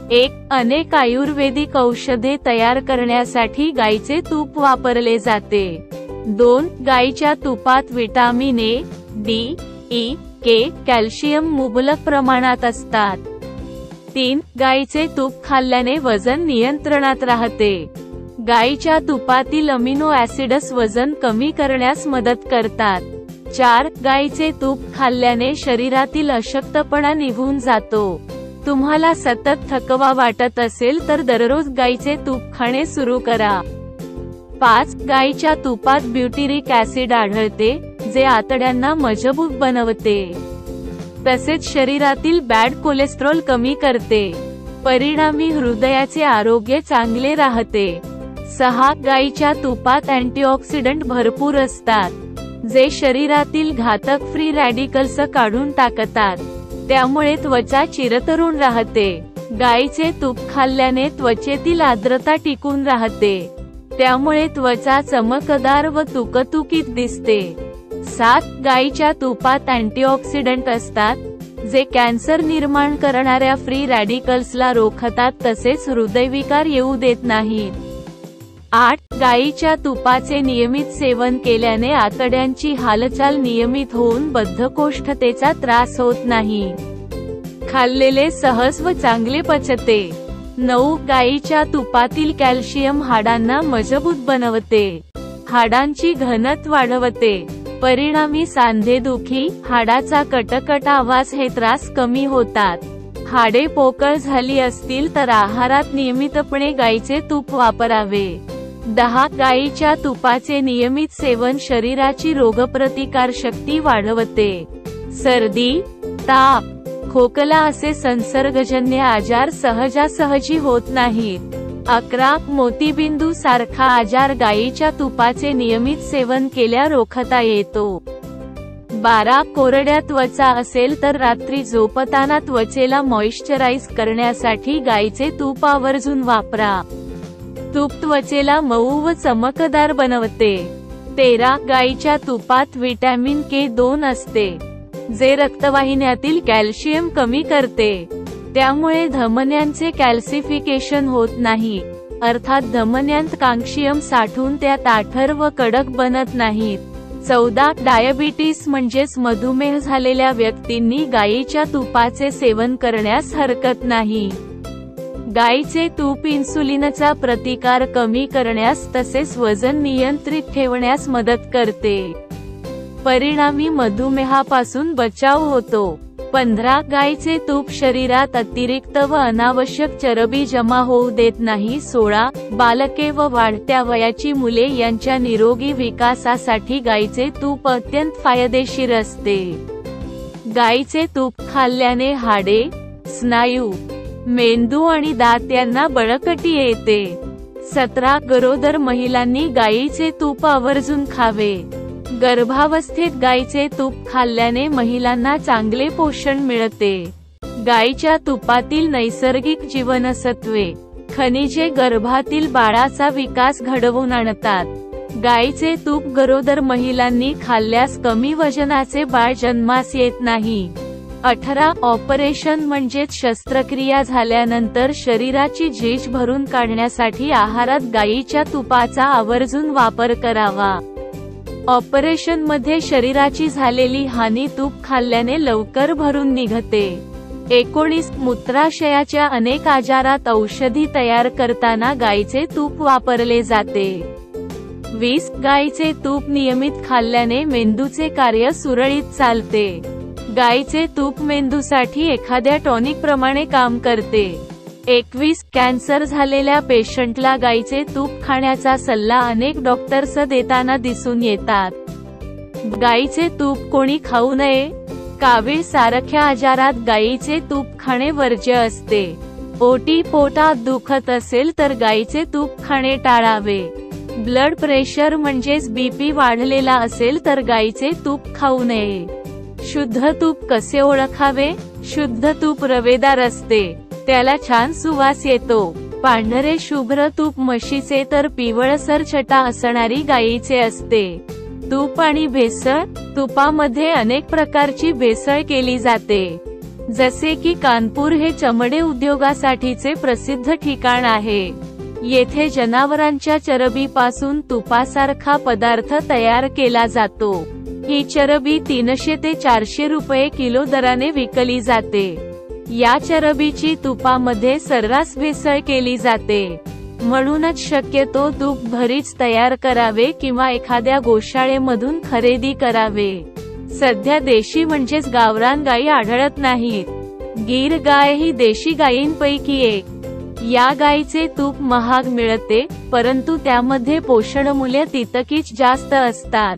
अनेक आयुर्वेदिक औषधे तयार करण्यासाठी गाईचे तूप वापरले जाते. 2. गाईच्या तुपात vitamin A, D, E, K, calcium मुबलक प्रमाणात असतात. 3. गाईचे तूप खाल्ल्याने वजन नियंत्रणात राहते. गाईच्या तुपातील अमिनो ॲसिड्स वजन कमी करण्यास मदत करतात. 4. गाईचे तूप खाल्ल्याने शरीरातील अशक्तपणा निघून जातो. तुम्हाला सतत थकवा वाटत असेल तर दररोज गाईचे तूप खाणे सुरू करा. 5. गाईच्या तुपात ब्युटिरिक ॲसिड आढळते, जे आतड्यांना मजबूत बनवते. तसेच शरीरातील बॅड कोलेस्ट्रॉल कमी करते. परिणामी हृदयाचे आरोग्य चांगले राहते. 6. गाईच्या तुपात अँटीऑक्सिडंट भरपूर असतात, जे शरीरातील घातक फ्री रॅडिकल्स काढून टाकतात. त्यामुळे त्वचा चिरतरुण राहते. गाईचे तूप खाल्ल्याने त्वचेतील आर्द्रता टिकून राहते. त्यामुळे त्वचा चमकदार व तुकतुकीत दिसते. 7. गाईच्या तुपात अँटीऑक्सिडंट असतात, जे कॅन्सर निर्माण करणाऱ्या फ्री रॅडिकल्सला रोखतात तसेच हृदयविकार येऊ देत नाहीत. 8. गाईच्या तुपाचे नियमित सेवन केल्याने आतड्यांची हालचाल नियमित होऊन बद्धकोष्ठतेचा त्रास होत नाही. खाल्लेले सहज व चांगले पचते. 9. गाईच्या तुपातील कॅल्शियम हाडांना मजबूत बनवते. हाडांची घनत्व वाढवते. परिणामी सांधेदुखी, हाडाचा कटकट आवाज हे त्रास कमी होतात. हाडे पोकळ झाली असतील तर आहारात नियमितपणे गाईचे तूप वापरावे. 10. गाईच्या तुपाचे नियमित सेवन शरीराची रोगप्रतिकार शक्ती वाढवते. सर्दी, ताप, खोकला असे संसर्गजन्य आजार सहजासहजी होत नाहीत. 11. मोतीबिंदू सारखा आजार गाईच्या तुपाचे नियमित सेवन केल्या रोखता येतो. 12. कोरड्या त्वचा असेल तर रात्री झोपताना त्वचेला मॉइश्चराईज करण्यासाठी गाईचे तूप आवर्जून वापरा. तूप त्वचेला मऊ व चमकदार बनवते. 13. गाईच्या तुपात विटॅमिन के2 असते, जे रक्तवाहिन्यातील कॅल्शियम कमी करते. त्यामुळे धमन्यांचे कॅल्सिफिकेशन होत नाही, अर्थात धमन्यांत कॅल्शियम साठून त्या ताठर व कडक बनत नाहीत. 14. डायबिटीस म्हणजेच मधुमेह झालेल्या व्यक्तींनी गाईच्या तुपाचे सेवन करण्यास हरकत नाही. गाईचे तूप इन्सुलिनचा प्रतिकार कमी करण्यास तसेच वजन नियंत्रित ठेवण्यास मदत करते. परिणामी मधुमेहापासून बचाव होतो. 15. गाईचे तूप शरीरात अतिरिक्त व अनावश्यक चरबी जमा होऊ देत नाही. 16. बालके व वाढत्या वयाची मुले यांच्या निरोगी विकासासाठी गाईचे तूप अत्यंत फायदेशीर असते. गाईचे तूप खाल्ल्याने हाडे, स्नायू, मेंदू आणि दात यांना बळकटी येते. 17. गरोदर महिलांनी गाईचे तूप आवर्जून खावे. गर्भावस्थेत गाईचे तूप खाल्ल्याने महिलांना चांगले पोषण मिळते. गाईच्या तुपातील नैसर्गिक जीवनसत्त्वे, खनिजे गर्भातील बाळाचा विकास घडवून आणतात. गाईचे तूप गरोदर महिलांनी खाल्ल्यास कमी वजनाचे बाळ जन्मास येत नाही. 18. ऑपरेशन म्हणजेच शस्त्रक्रिया झाल्यानंतर शरीराची झीज भरून काढण्यासाठी आहारात गाईच्या तुपाचा आवर्जून वापर करावा. ऑपरेशनमध्ये शरीराची झालेली हानी तूप खाल्ल्याने लवकर भरून निघते. 19. मूत्राशयाच्या अनेक आजारात औषधी तयार करताना गाईचे तूप वापरले जाते. 20. गाईचे तूप नियमित खाल्ल्याने मेंदूचे कार्य सुरळीत चालते. गाईचे तूप मेंदूसाठी एखाद्या टॉनिक प्रमाणे काम करते. 21. कॅन्सर झालेल्या पेशंटला गाईचे तूप खाण्याचा सल्ला अनेक डॉक्टर्स देताना दिसून येतात. गाईचे तूप कोणी खाऊ नये? कावीळ सारख्या आजारात गाईचे तूप खाणे वर्ज्य असते. ओटी पोटात दुखत असेल तर गाईचे तूप खाणे टाळावे. ब्लड प्रेशर म्हणजेच बीपी वाढलेला असेल तर गाईचे तूप खाऊ नये. शुद्ध तूप कसे ओळखावे? शुद्ध तूप रवेदार असते, त्याला छान सुवास येतो. पांढरे शुभ्र तूप म्हशीचे तर पिवळसर छटा असणारी गाईचे असते. तूप आणि भेसळ. तुपामध्ये अनेक प्रकारची भेसळ केली जाते. जसे की कानपूर हे चमडे उद्योगासाठीचे प्रसिद्ध ठिकाण आहे. येथे जनावरांच्या चरबीपासून तुपासारखा पदार्थ तयार केला जातो. ही चरबी 300 ते 400 रुपये किलो दराने विकली जाते. या चरबीची तुपामध्ये सर्रास भेसळ केली जाते. म्हणूनच शक्यतो तूप घरीच तयार करावे किंवा एखाद्या गोशाळेमधून खरेदी करावे. सध्या देशी म्हणजेच गावरान गायी आढळत नाहीत. गीर गाय ही देशी गायींपैकी एक. या गायीचे तूप महाग मिळते, परंतु त्यामध्ये पोषणमूल्य तितकीच जास्त असतात.